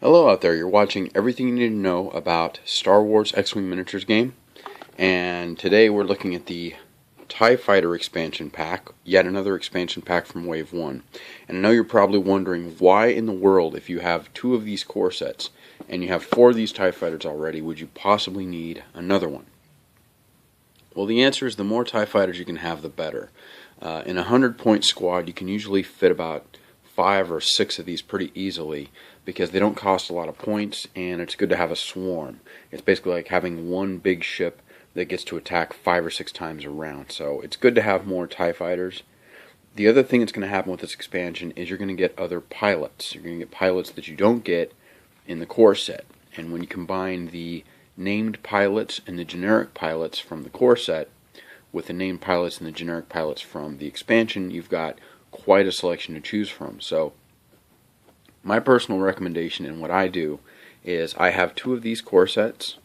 Hello out there, you're watching everything you need to know about Star Wars X-Wing Miniatures game, and today we're looking at the TIE Fighter expansion pack, yet another expansion pack from Wave 1. And I know you're probably wondering why in the world, if you have 2 of these core sets, and you have 4 of these TIE Fighters already, would you possibly need another one? Well, the answer is the more TIE Fighters you can have, the better. In a 100-point squad, you can usually fit about 5 or 6 of these pretty easily because they don't cost a lot of points, and it's good to have a swarm. It's basically like having one big ship that gets to attack 5 or 6 times around. So it's good to have more TIE Fighters. The other thing that's going to happen with this expansion is you're going to get other pilots. You're going to get pilots that you don't get in the core set. And when you combine the named pilots and the generic pilots from the core set with the named pilots and the generic pilots from the expansion, you've got quite a selection to choose from. So my personal recommendation and what I do is I have 2 of these core sets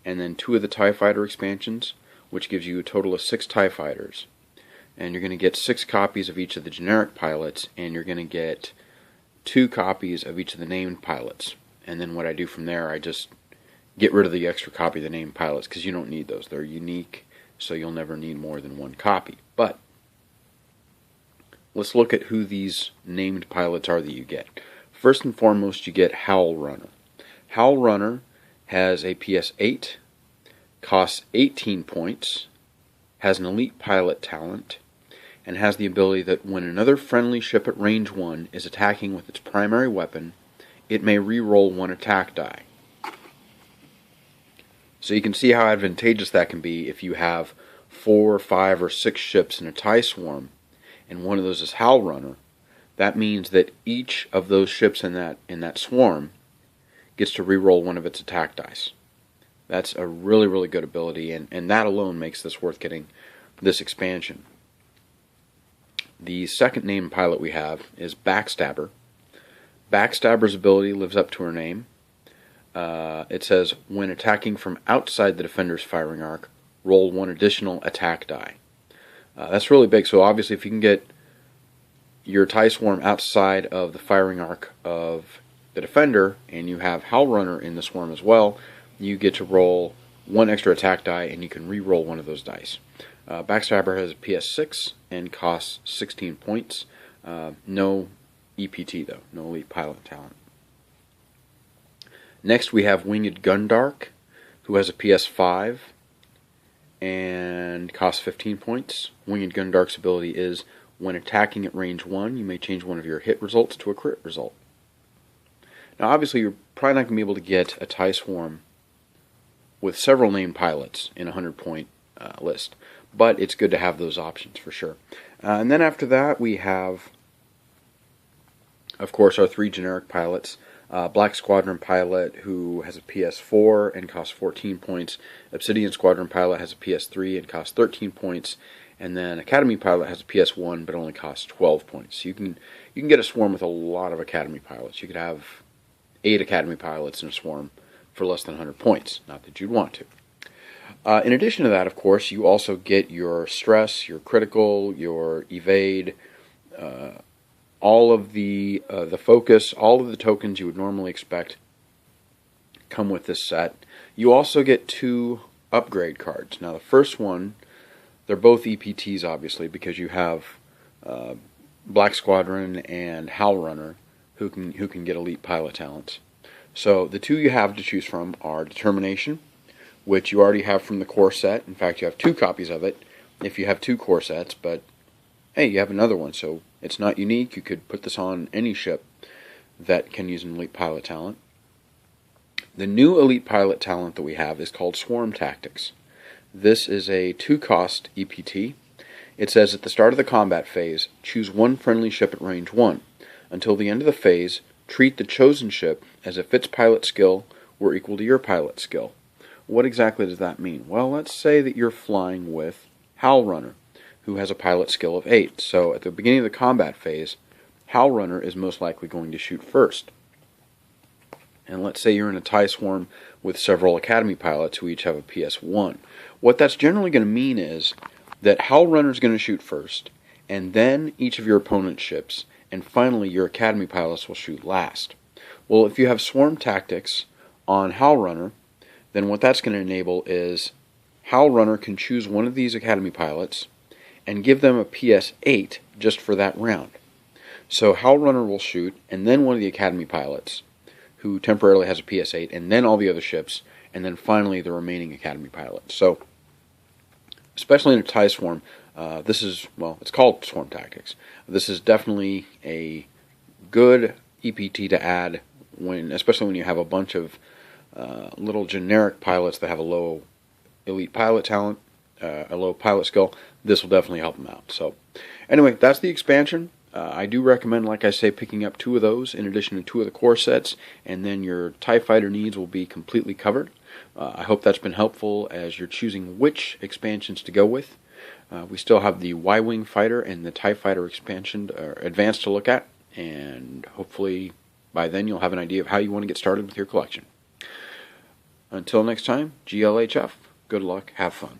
and then 2 of the TIE Fighter expansions, which gives you a total of 6 TIE Fighters. And you're going to get 6 copies of each of the generic pilots, and you're going to get 2 copies of each of the named pilots. And then what I do from there, I just get rid of the extra copy of the named pilots because you don't need those. They're unique, so you'll never need more than 1 copy. But let's look at who these named pilots are that you get. First and foremost, you get Howl Runner. Howl Runner has a PS8, costs 18 points, has an elite pilot talent, and has the ability that when another friendly ship at range 1 is attacking with its primary weapon, it may re-roll 1 attack die. So you can see how advantageous that can be if you have 4, 5, or 6 ships in a TIE swarm, and one of those is Howl Runner. That means that each of those ships in that swarm gets to re-roll 1 of its attack dice. That's a really, really good ability, and that alone makes this worth getting this expansion. The second named pilot we have is Backstabber. Backstabber's ability lives up to her name. It says, when attacking from outside the defender's firing arc, roll 1 additional attack die. That's really big, so obviously if you can get your TIE swarm outside of the firing arc of the defender, and you have Howl Runner in the swarm as well, you get to roll 1 extra attack die, and you can re-roll 1 of those dice. Backstabber has a PS6 and costs 16 points. No EPT though, no elite pilot talent. Next we have Winged Gundark, who has a PS5 and costs 15 points. Winged Gundark's ability is when attacking at range 1, you may change one of your hit results to a crit result. Now obviously you're probably not going to be able to get a TIE swarm with several named pilots in a 100-point list, but it's good to have those options for sure. And then after that we have, of course, our 3 generic pilots. Black Squadron Pilot, who has a PS4 and costs 14 points. Obsidian Squadron Pilot has a PS3 and costs 13 points. And then Academy Pilot has a PS1 but only costs 12 points. So you can get a swarm with a lot of Academy Pilots. You could have 8 Academy Pilots in a swarm for less than 100 points. Not that you'd want to. In addition to that, of course, you also get your stress, your critical, your evade, all of the focus, all of the tokens you would normally expect come with this set. You also get 2 upgrade cards. Now the first one, they're both EPTs obviously because you have Black Squadron and Howl Runner who can get elite pilot talents. So the 2 you have to choose from are Determination, which you already have from the core set. In fact, you have 2 copies of it if you have 2 core sets, but hey, you have another one, so it's not unique. You could put this on any ship that can use an elite pilot talent. The new elite pilot talent that we have is called Swarm Tactics. This is a 2-cost EPT. It says at the start of the combat phase, choose 1 friendly ship at range 1. Until the end of the phase, treat the chosen ship as if its pilot skill were equal to your pilot skill. What exactly does that mean? Well, let's say that you're flying with Howl Runner, who has a pilot skill of 8. So at the beginning of the combat phase, Howl Runner is most likely going to shoot first. And let's say you're in a TIE swarm with several Academy pilots who each have a PS1. What that's generally going to mean is that Howl Runner is going to shoot first, and then each of your opponent's ships, and finally your Academy pilots will shoot last. Well, if you have swarm tactics on Howl Runner, then what that's going to enable is Howl Runner can choose one of these Academy pilots and give them a PS8 just for that round. So Howl Runner will shoot, and then one of the Academy pilots, who temporarily has a PS8, and then all the other ships, and then finally the remaining Academy pilots. So, especially in a TIE Swarm, this is, well, it's called Swarm Tactics. This is definitely a good EPT to add, especially when you have a bunch of little generic pilots that have a low elite pilot talent, a low pilot skill. This will definitely help them out. So, anyway, that's the expansion. I do recommend, like I say, picking up 2 of those in addition to 2 of the core sets, and then your TIE Fighter needs will be completely covered. I hope that's been helpful as you're choosing which expansions to go with. We still have the Y-Wing Fighter and the TIE Fighter expansion advanced to look at, and hopefully by then you'll have an idea of how you want to get started with your collection. Until next time, GLHF, good luck, have fun.